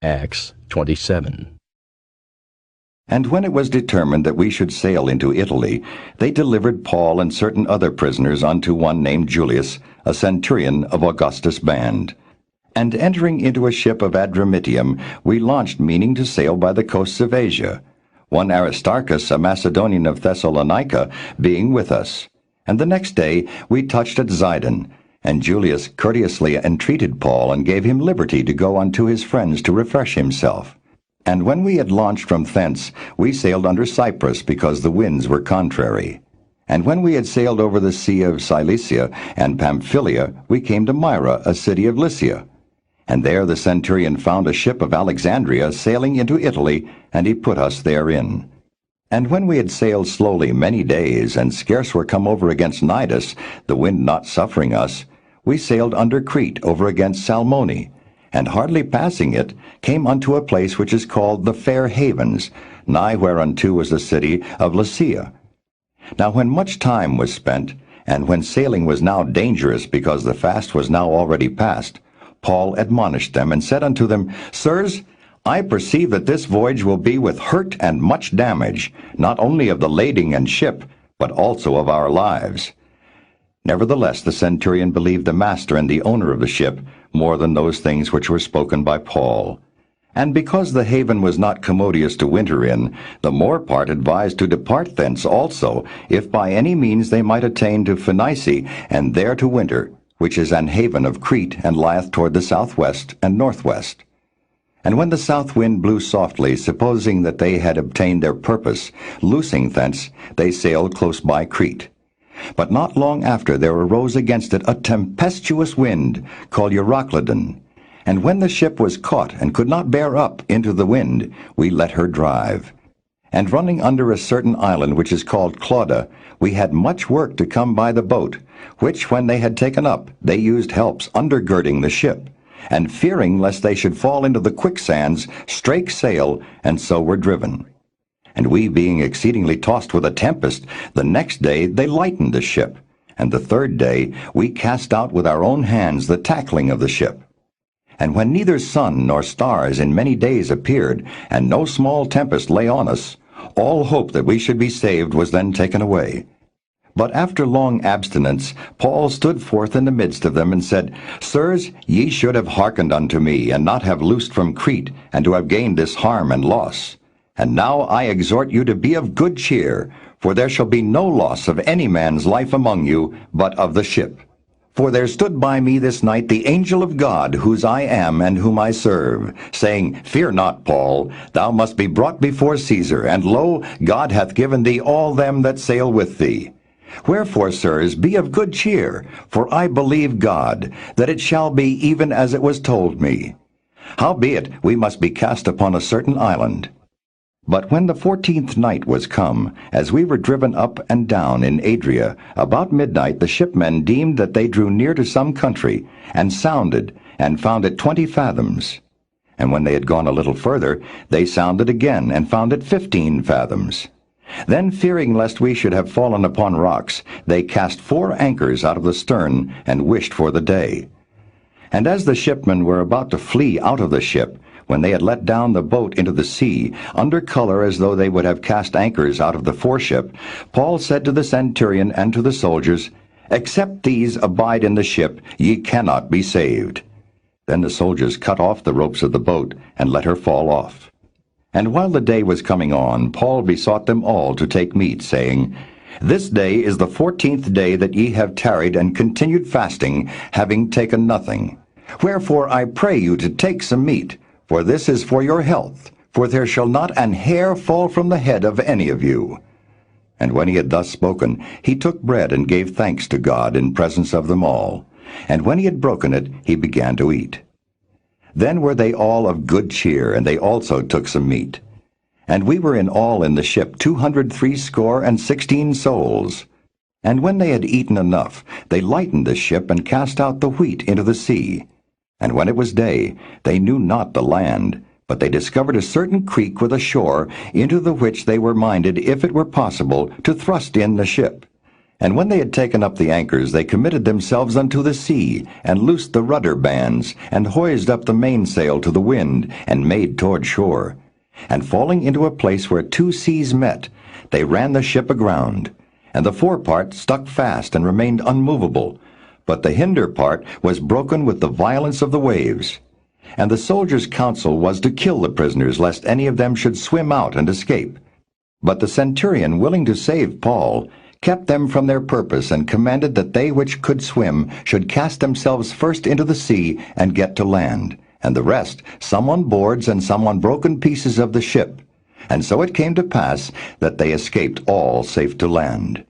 Acts 27. And when it was determined that we should sail into Italy, they delivered Paul and certain other prisoners unto one named Julius, a centurion of Augustus' band. And entering into a ship of Adramyttium, we launched, meaning to sail by the coasts of Asia, one Aristarchus, a Macedonian of Thessalonica, being with us. And the next day we touched at Zidon, and Julius courteously entreated Paul, and gave him liberty to go unto his friends to refresh himself. And when we had launched from thence, we sailed under Cyprus, because the winds were contrary. And when we had sailed over the sea of Cilicia and Pamphylia, we came to Myra, a city of Lycia. And there the centurion found a ship of Alexandria sailing into Italy, and he put us therein. And when we had sailed slowly many days, and scarce were come over against Cnidus, the wind not suffering us, we sailed under Crete over against Salmone, and hardly passing it, came unto a place which is called the Fair Havens, nigh whereunto was the city of Lasea. Now when much time was spent, and when sailing was now dangerous, because the fast was now already past, Paul admonished them, and said unto them, Sirs, I perceive that this voyage will be with hurt and much damage, not only of the lading and ship, but also of our lives. Nevertheless the centurion believed the master and the owner of the ship more than those things which were spoken by Paul. And because the haven was not commodious to winter in, the more part advised to depart thence also, if by any means they might attain to Phoenice, and there to winter, which is an haven of Crete, and lieth toward the southwest and northwest. And when the south wind blew softly, supposing that they had obtained their purpose, loosing thence, they sailed close by Crete. But not long after there arose against it a tempestuous wind, called Euroclydon. And when the ship was caught, and could not bear up into the wind, we let her drive. And running under a certain island which is called Clauda, we had much work to come by the boat, which when they had taken up, they used helps undergirding the ship, and fearing lest they should fall into the quicksands, strake sail, and so were driven. And we being exceedingly tossed with a tempest, the next day they lightened the ship, and the third day we cast out with our own hands the tackling of the ship. And when neither sun nor stars in many days appeared, and no small tempest lay on us, all hope that we should be saved was then taken away. But after long abstinence, Paul stood forth in the midst of them, and said, Sirs, ye should have hearkened unto me, and not have loosed from Crete, and to have gained this harm and loss. And now I exhort you to be of good cheer, for there shall be no loss of any man's life among you, but of the ship. For there stood by me this night the angel of God, whose I am and whom I serve, saying, Fear not, Paul, thou must be brought before Caesar, and lo, God hath given thee all them that sail with thee. Wherefore, sirs, be of good cheer, for I believe God, that it shall be even as it was told me. Howbeit, we must be cast upon a certain island. But when the 14th night was come, as we were driven up and down in Adria, about midnight the shipmen deemed that they drew near to some country, and sounded, and found it 20 fathoms. And when they had gone a little further, they sounded again, and found it 15 fathoms. Then, fearing lest we should have fallen upon rocks, they cast 4 anchors out of the stern, and wished for the day. And as the shipmen were about to flee out of the ship, when they had let down the boat into the sea, under color as though they would have cast anchors out of the foreship, Paul said to the centurion and to the soldiers, Except these abide in the ship, ye cannot be saved. Then the soldiers cut off the ropes of the boat, and let her fall off. And while the day was coming on, Paul besought them all to take meat, saying, This day is the 14th day that ye have tarried and continued fasting, having taken nothing. Wherefore I pray you to take some meat, for this is for your health, for there shall not an hair fall from the head of any of you. And when he had thus spoken, he took bread and gave thanks to God in presence of them all. And when he had broken it, he began to eat. Then were they all of good cheer, and they also took some meat. And we were in all in the ship 260 souls. And when they had eaten enough, they lightened the ship, and cast out the wheat into the sea. And when it was day, they knew not the land, but they discovered a certain creek with a shore, into the which they were minded, if it were possible, to thrust in the ship. And when they had taken up the anchors, they committed themselves unto the sea, and loosed the rudder bands, and hoised up the mainsail to the wind, and made toward shore. And falling into a place where two seas met, they ran the ship aground. And the forepart stuck fast and remained unmovable, but the hinder part was broken with the violence of the waves. And the soldiers' counsel was to kill the prisoners, lest any of them should swim out and escape. But the centurion, willing to save Paul, kept them from their purpose, and commanded that they which could swim should cast themselves first into the sea and get to land, and the rest, some on boards and some on broken pieces of the ship. And so it came to pass that they escaped all safe to land.